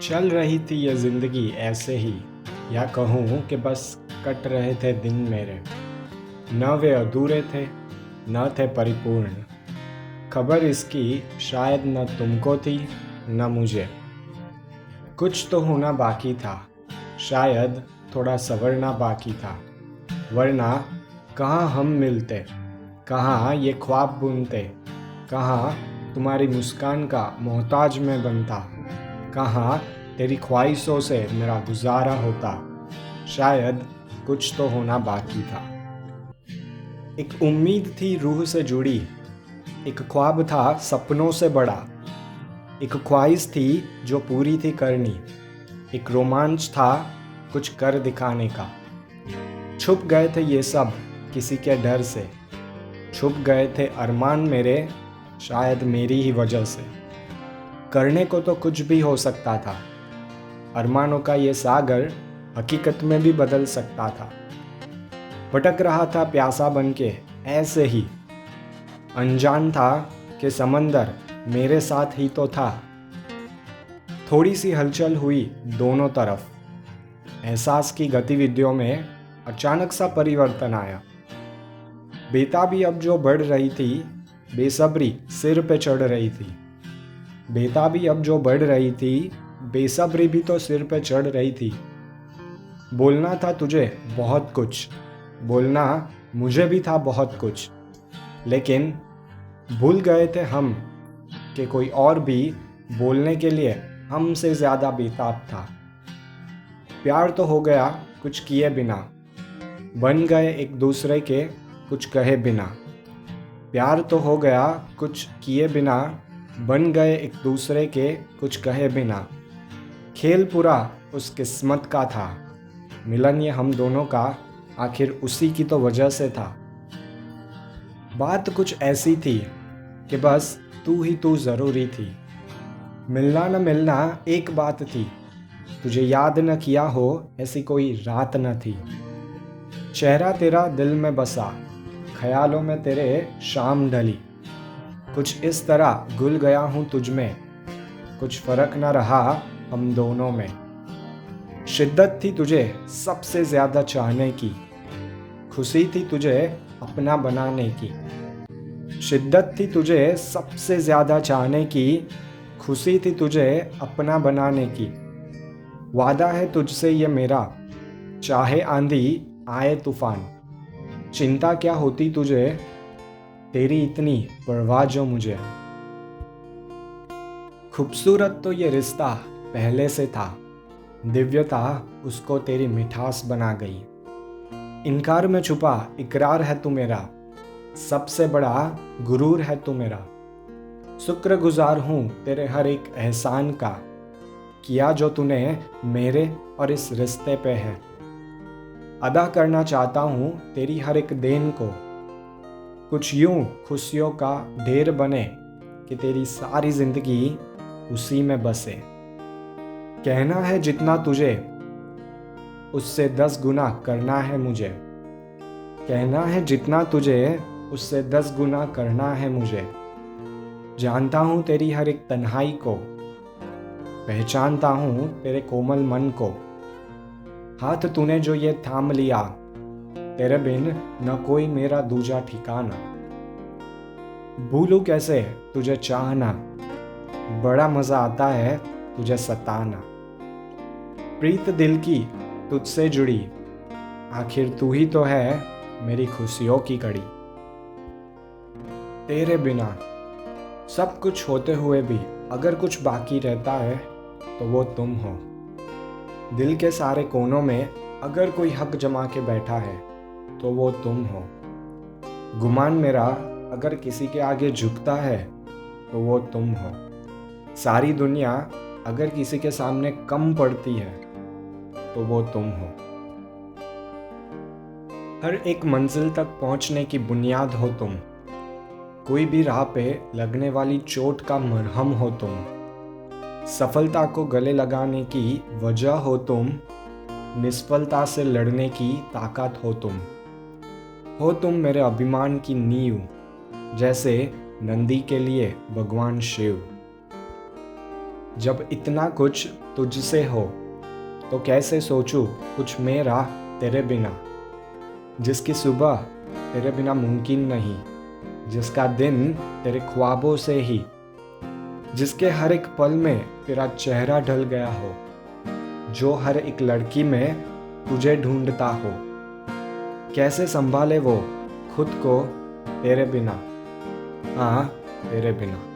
चल रही थी ये ज़िंदगी ऐसे ही, या कहूँ कि बस कट रहे थे दिन मेरे। न वे अधूरे थे, न थे परिपूर्ण। खबर इसकी शायद न तुमको थी, न मुझे। कुछ तो होना बाकी था, शायद थोड़ा संवरना बाकी था। वरना कहाँ हम मिलते, कहाँ ये ख्वाब बुनते, कहाँ तुम्हारी मुस्कान का मोहताज मैं बनता, कहाँ तेरी ख्वाहिशों से मेरा गुजारा होता। शायद कुछ तो होना बाकी था। एक उम्मीद थी रूह से जुड़ी, एक ख्वाब था सपनों से बड़ा, एक ख्वाहिश थी जो पूरी थी करनी, एक रोमांच था कुछ कर दिखाने का। छुप गए थे ये सब किसी के डर से, छुप गए थे अरमान मेरे शायद मेरी ही वजह से। करने को तो कुछ भी हो सकता था, अरमानों का ये सागर हकीकत में भी बदल सकता था। भटक रहा था प्यासा बनके ऐसे ही, अनजान था कि समंदर मेरे साथ ही तो था। थोड़ी सी हलचल हुई दोनों तरफ, एहसास की गतिविधियों में अचानक सा परिवर्तन आया। बेताबी अब जो बढ़ रही थी, बेसब्री सिर पे चढ़ रही थी। बेताबी अब जो बढ़ रही थी, बेसब्री भी तो सिर पे चढ़ रही थी। बोलना था तुझे बहुत कुछ, बोलना मुझे भी था बहुत कुछ, लेकिन भूल गए थे हम कि कोई और भी बोलने के लिए हमसे ज़्यादा बेताब था। प्यार तो हो गया कुछ किए बिना, बन गए एक दूसरे के कुछ कहे बिना। प्यार तो हो गया कुछ किए बिना, बन गए एक दूसरे के कुछ कहे बिना। खेल पूरा उस किस्मत का था, मिलन ये हम दोनों का आखिर उसी की तो वजह से था। बात कुछ ऐसी थी कि बस तू ही तू ज़रूरी थी। मिलना न मिलना एक बात थी, तुझे याद न किया हो ऐसी कोई रात न थी। चेहरा तेरा दिल में बसा, ख्यालों में तेरे शाम ढली। कुछ इस तरह घुल गया हूँ तुझ में, कुछ फ़र्क न रहा हम दोनों में। शिद्दत थी तुझे सबसे ज़्यादा चाहने की, खुशी थी तुझे अपना बनाने की। शिद्दत थी तुझे सबसे ज़्यादा चाहने की, खुशी थी तुझे अपना बनाने की। वादा है तुझसे ये मेरा, चाहे आंधी आए तूफान। चिंता क्या होती तुझे, तेरी इतनी परवाह जो मुझे। खूबसूरत तो ये रिश्ता पहले से था, दिव्यता उसको तेरी मिठास बना गई। इनकार में छुपा इकरार है तू मेरा, सबसे बड़ा गुरूर है तू मेरा। शुक्रगुजार हूँ तेरे हर एक एहसान का, किया जो तूने मेरे और इस रिश्ते पे है। अदा करना चाहता हूँ तेरी हर एक देन को, कुछ यूं खुशियों का ढेर बने कि तेरी सारी जिंदगी उसी में बसे। कहना है जितना तुझे, उससे 10 गुना करना है मुझे। कहना है जितना तुझे, उससे 10 गुना करना है मुझे। जानता हूँ तेरी हर एक तन्हाई को, पहचानता हूँ तेरे कोमल मन को। हाथ तूने जो ये थाम लिया, तेरे बिन न कोई मेरा दूजा ठिकाना। भूलूं कैसे तुझे चाहना, बड़ा मज़ा आता है तुझे सताना। प्रीत दिल की तुझसे जुड़ी, आखिर तू ही तो है मेरी खुशियों की कड़ी। तेरे बिना सब कुछ होते हुए भी अगर कुछ बाकी रहता है तो वो तुम हो। दिल के सारे कोनों में अगर कोई हक जमा के बैठा है तो वो तुम हो। गुमान मेरा अगर किसी के आगे झुकता है तो वो तुम हो। सारी दुनिया अगर किसी के सामने कम पड़ती है तो वो तुम हो। हर एक मंजिल तक पहुंचने की बुनियाद हो तुम, कोई भी राह पे लगने वाली चोट का मरहम हो तुम। सफलता को गले लगाने की वजह हो तुम, निष्फलता से लड़ने की ताकत हो तुम। हो तुम मेरे अभिमान की नींव, जैसे नंदी के लिए भगवान शिव। जब इतना कुछ तुझसे हो तो कैसे सोचूं कुछ मेरा तेरे बिना। जिसकी सुबह तेरे बिना मुमकिन नहीं, जिसका दिन तेरे ख्वाबों से ही, जिसके हर एक पल में तेरा चेहरा ढल गया हो, जो हर एक लड़की में तुझे ढूंढता हो। कैसे संभाले वो खुद को तेरे बिना, हाँ तेरे बिना।